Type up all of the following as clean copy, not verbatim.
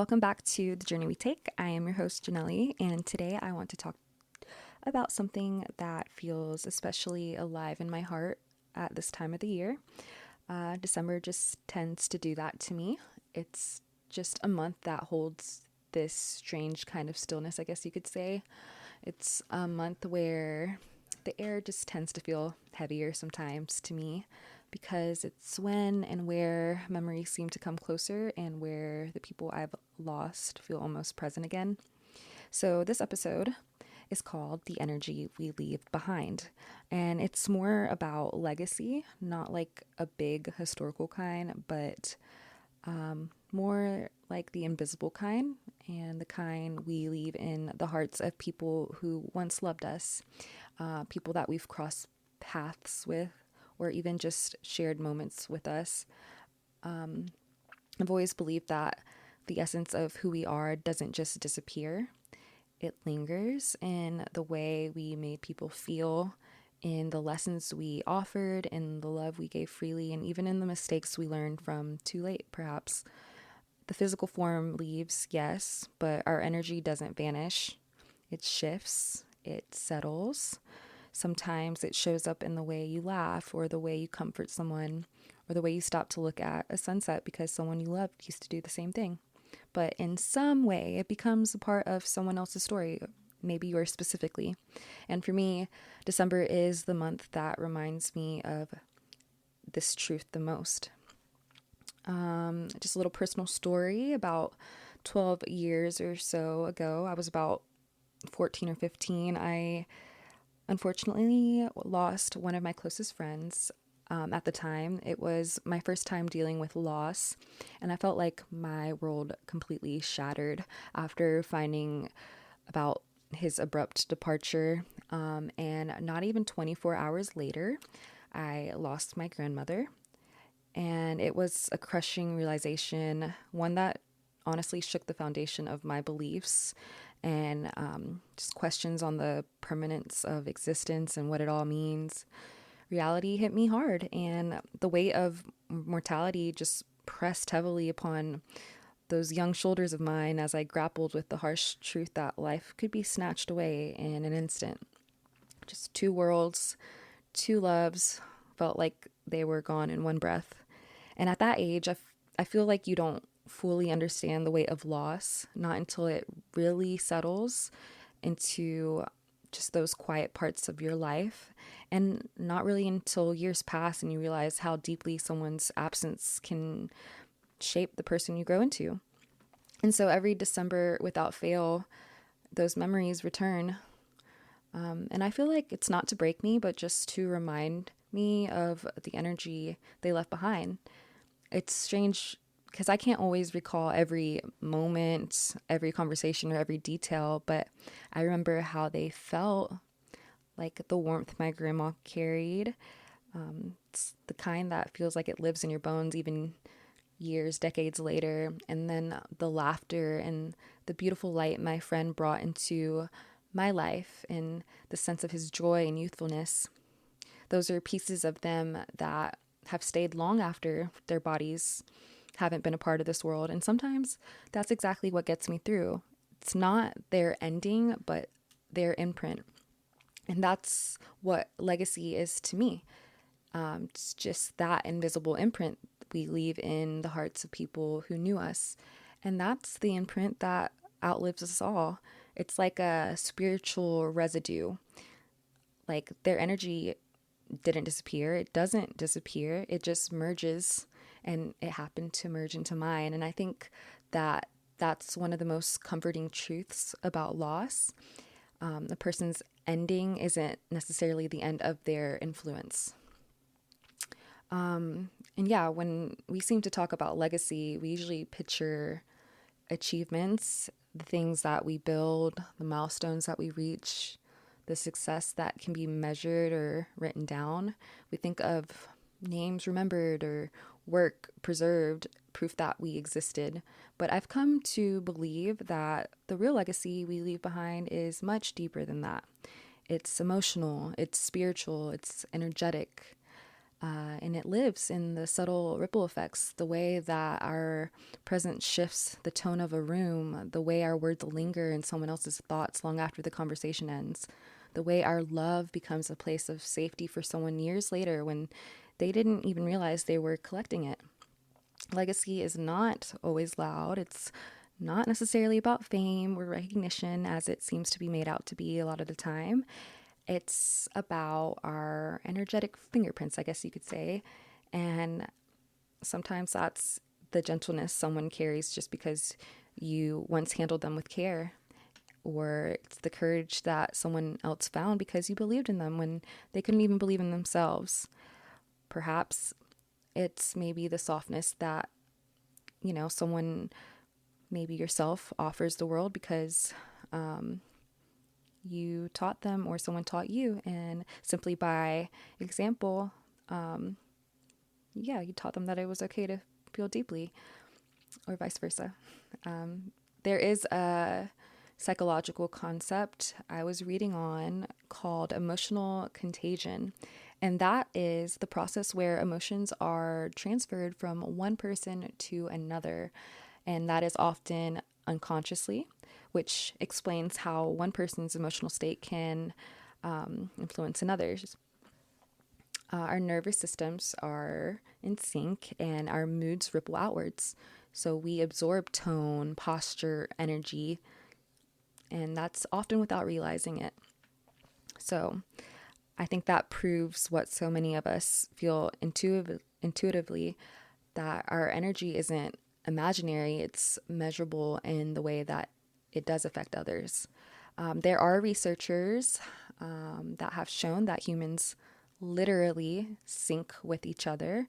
Welcome back to The Journey We Take. I am your host, Janelli, and today I want to talk about something that feels especially alive in my heart at this time of the year. December just tends to do that to me. It's just a month that holds this strange kind of stillness, I guess you could say. It's a month where the air just tends to feel heavier sometimes to me because it's when and where memories seem to come closer and where the people I've lost feel almost present again. So this episode is called The Energy We Leave Behind. And it's more about legacy, not like a big historical kind, but more like the invisible kind and the kind we leave in the hearts of people who once loved us, people that we've crossed paths with, or even just shared moments with us. I've always believed that the essence of who we are doesn't just disappear. It lingers in the way we made people feel, in the lessons we offered, in the love we gave freely, and even in the mistakes we learned from too late, perhaps. The physical form leaves, yes, but our energy doesn't vanish. It shifts, it settles. Sometimes it shows up in the way you laugh, or the way you comfort someone, or the way you stop to look at a sunset because someone you loved used to do the same thing. But in some way, it becomes a part of someone else's story, maybe yours specifically. And for me, December is the month that reminds me of this truth the most. Just a little personal story. About 12 years or so ago, I was about 14 or 15. I unfortunately lost one of my closest friends. At the time, it was my first time dealing with loss, and I felt like my world completely shattered after finding about his abrupt departure. And not even 24 hours later, I lost my grandmother. And it was a crushing realization, one that honestly shook the foundation of my beliefs and just questions on the permanence of existence and what it all means. Reality hit me hard, and the weight of mortality just pressed heavily upon those young shoulders of mine as I grappled with the harsh truth that life could be snatched away in an instant. Just two worlds, two loves, felt like they were gone in one breath. And at that age, I feel like you don't fully understand the weight of loss, not until it really settles into just those quiet parts of your life, and not really until years pass and you realize how deeply someone's absence can shape the person you grow into. And so every December, without fail, those memories return. And I feel like it's not to break me, but just to remind me of the energy they left behind. It's strange because I can't always recall every moment, every conversation, or every detail, but I remember how they felt, like the warmth my grandma carried. It's the kind that feels like it lives in your bones even years, decades later. And then the laughter and the beautiful light my friend brought into my life, and the sense of his joy and youthfulness. Those are pieces of them that have stayed long after their bodies haven't been a part of this world. And sometimes that's exactly what gets me through. It's not their ending, but their imprint. And that's what legacy is to me. It's just that invisible imprint we leave in the hearts of people who knew us. And that's the imprint that outlives us all. It's like a spiritual residue. Like their energy didn't disappear. It doesn't disappear. It just merges, and it happened to merge into mine. And I think that that's one of the most comforting truths about loss. A person's ending isn't necessarily the end of their influence. And yeah, when we seem to talk about legacy, we usually picture achievements, the things that we build, the milestones that we reach, the success that can be measured or written down. We think of names remembered or work preserved, proof that we existed. But I've come to believe that the real legacy we leave behind is much deeper than that. It's emotional, it's spiritual, it's energetic. And it lives in the subtle ripple effects, the way that our presence shifts the tone of a room, the way our words linger in someone else's thoughts long after the conversation ends, the way our love becomes a place of safety for someone years later when they didn't even realize they were collecting it. Legacy is not always loud. It's not necessarily about fame or recognition as it seems to be made out to be a lot of the time. It's about our energetic fingerprints, I guess you could say. And sometimes that's the gentleness someone carries just because you once handled them with care. Or it's the courage that someone else found because you believed in them when they couldn't even believe in themselves. Perhaps it's maybe the softness that, someone, maybe yourself, offers the world because you taught them or someone taught you. And simply by example, you taught them that it was okay to feel deeply, or vice versa. There is a psychological concept I was reading on called emotional contagion. And that is the process where emotions are transferred from one person to another. And that is often unconsciously, which explains how one person's emotional state can influence another's. Our nervous systems are in sync and our moods ripple outwards. So we absorb tone, posture, energy, and that's often without realizing it. So I think that proves what so many of us feel intuitively, that our energy isn't imaginary, it's measurable in the way that it does affect others. There are researchers that have shown that humans literally sync with each other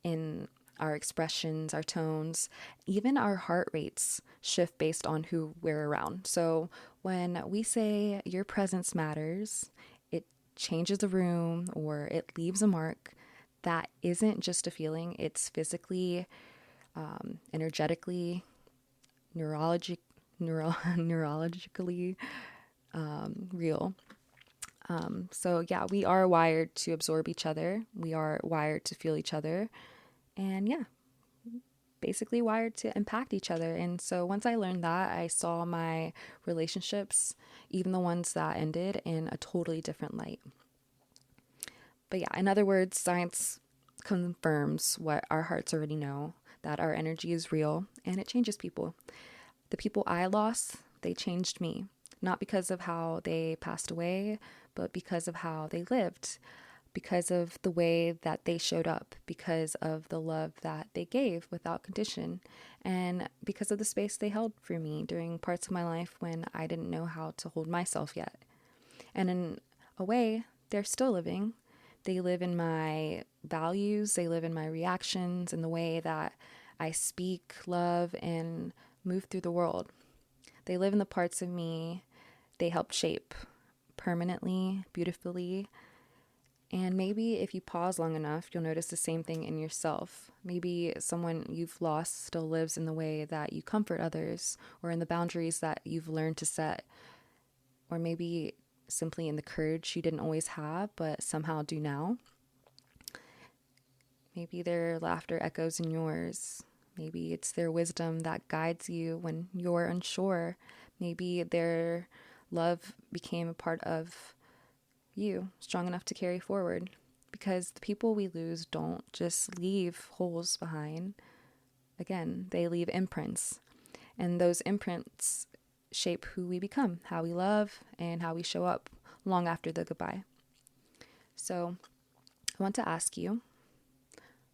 in our expressions, our tones, even our heart rates shift based on who we're around. So when we say your presence matters, it changes the room or it leaves a mark. That isn't just a feeling, it's physically, energetically, neurologically real. So yeah, we are wired to absorb each other. We are wired to feel each other. And yeah, basically wired to impact each other. And so once I learned that, I saw my relationships, even the ones that ended, in a totally different light. But yeah, in other words, science confirms what our hearts already know, that our energy is real and it changes people. The people I lost, they changed me, not because of how they passed away, but because of how they lived, because of the way that they showed up, because of the love that they gave without condition, and because of the space they held for me during parts of my life when I didn't know how to hold myself yet. And in a way, they're still living. They live in my values, they live in my reactions, in the way that I speak, love, and move through the world. They live in the parts of me they help shape permanently, beautifully. And maybe if you pause long enough, you'll notice the same thing in yourself. Maybe someone you've lost still lives in the way that you comfort others, or in the boundaries that you've learned to set, or maybe simply in the courage you didn't always have, but somehow do now. Maybe their laughter echoes in yours. Maybe it's their wisdom that guides you when you're unsure. Maybe their love became a part of you, strong enough to carry forward. Because the people we lose don't just leave holes behind. Again, they leave imprints. And those imprints shape who we become, how we love, and how we show up long after the goodbye. So I want to ask you,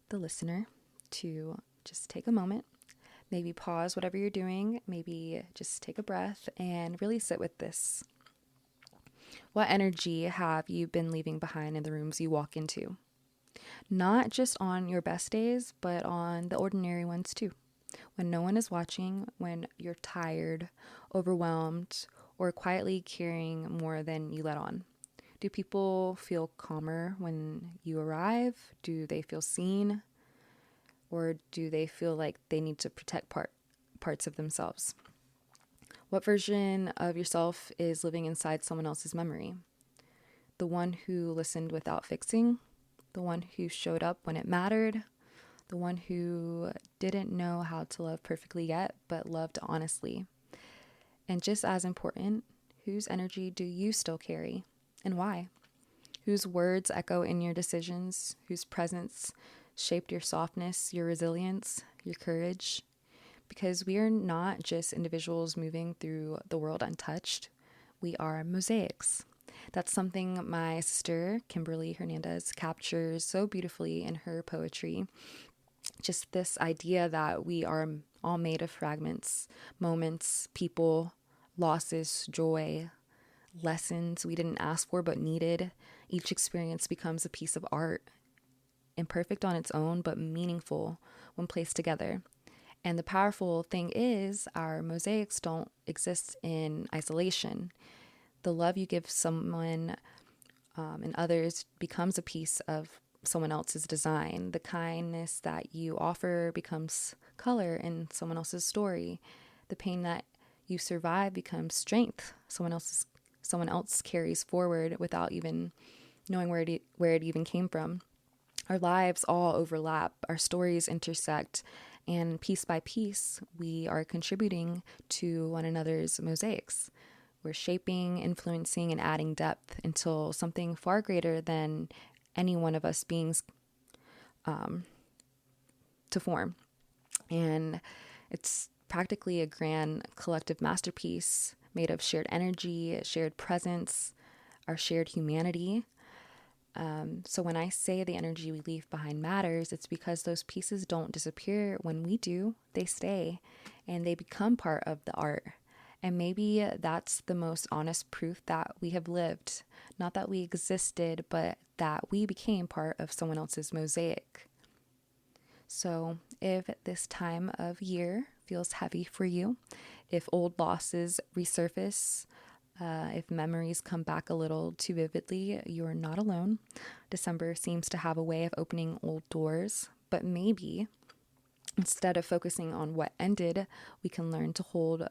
the listener, to just take a moment, maybe pause whatever you're doing, maybe just take a breath and really sit with this. What energy have you been leaving behind in the rooms you walk into? Not just on your best days, but on the ordinary ones too. When no one is watching, when you're tired, overwhelmed, or quietly carrying more than you let on. Do people feel calmer when you arrive? Do they feel seen? Or do they feel like they need to protect parts of themselves? What version of yourself is living inside someone else's memory? The one who listened without fixing? the one who showed up when it mattered, the one who didn't know how to love perfectly yet, but loved honestly. And just as important, whose energy do you still carry and why? Whose words echo in your decisions? Whose presence shaped your softness, your resilience, your courage? Because we are not just individuals moving through the world untouched, we are mosaics. That's something my sister, Kimberly Hernandez, captures so beautifully in her poetry. Just this idea that we are all made of fragments, moments, people, losses, joy, lessons we didn't ask for but needed. Each experience becomes a piece of art, imperfect on its own, but meaningful when placed together. And the powerful thing is, our mosaics don't exist in isolation. The love you give someone and others becomes a piece of someone else's design. The kindness that you offer becomes color in someone else's story. The pain that you survive becomes strength someone else carries forward without even knowing where it even came from. Our lives all overlap, our stories intersect, and piece by piece, we are contributing to one another's mosaics. We're shaping, influencing, and adding depth until something far greater than any one of us beings to form. And it's practically a grand collective masterpiece made of shared energy, shared presence, our shared humanity. So when I say the energy we leave behind matters, it's because those pieces don't disappear when we do. They stay and they become part of the art. And maybe that's the most honest proof that we have lived. Not that we existed, but that we became part of someone else's mosaic. So if this time of year feels heavy for you, if old losses resurface, if memories come back a little too vividly, you're not alone. December seems to have a way of opening old doors, but maybe instead of focusing on what ended, we can learn to hold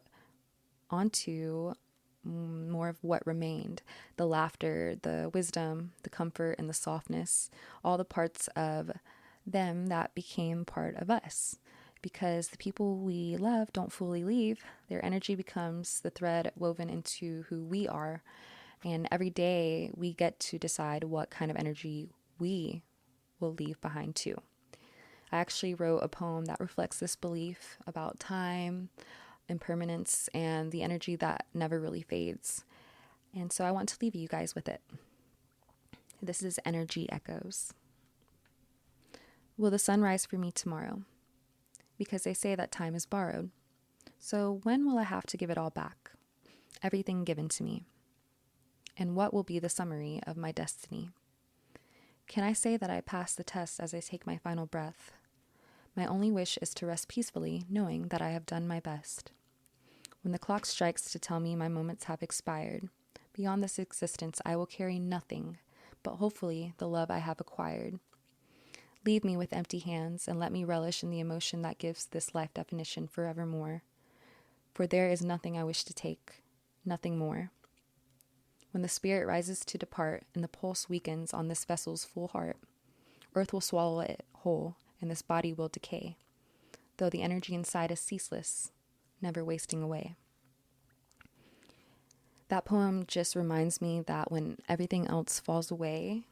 onto more of what remained, the laughter, the wisdom, the comfort, and the softness, all the parts of them that became part of us. Because the people we love don't fully leave, their energy becomes the thread woven into who we are. And every day we get to decide what kind of energy we will leave behind too. I actually wrote a poem that reflects this belief about time, impermanence, and the energy that never really fades. And so I want to leave you guys with it. This is Energy Echoes. Will the sun rise for me tomorrow? Because they say that time is borrowed. So when will I have to give it all back? Everything given to me. And what will be the summary of my destiny? Can I say that I passed the test as I take my final breath? My only wish is to rest peacefully, knowing that I have done my best. When the clock strikes to tell me my moments have expired, beyond this existence I will carry nothing, but hopefully the love I have acquired. Leave me with empty hands and let me relish in the emotion that gives this life definition forevermore. For there is nothing I wish to take, nothing more. When the spirit rises to depart and the pulse weakens on this vessel's full heart, earth will swallow it whole and this body will decay, though the energy inside is ceaseless, never wasting away. That poem just reminds me that when everything else falls away,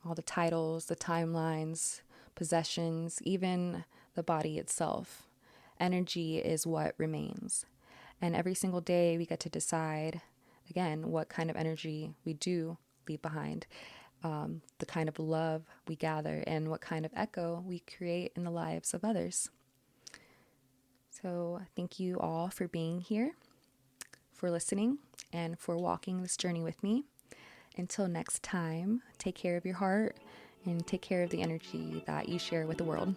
all the titles, the timelines, possessions, even the body itself, energy is what remains. And every single day we get to decide, again, what kind of energy we do leave behind, the kind of love we gather, and what kind of echo we create in the lives of others. So thank you all for being here, for listening, and for walking this journey with me. Until next time, take care of your heart and take care of the energy that you share with the world.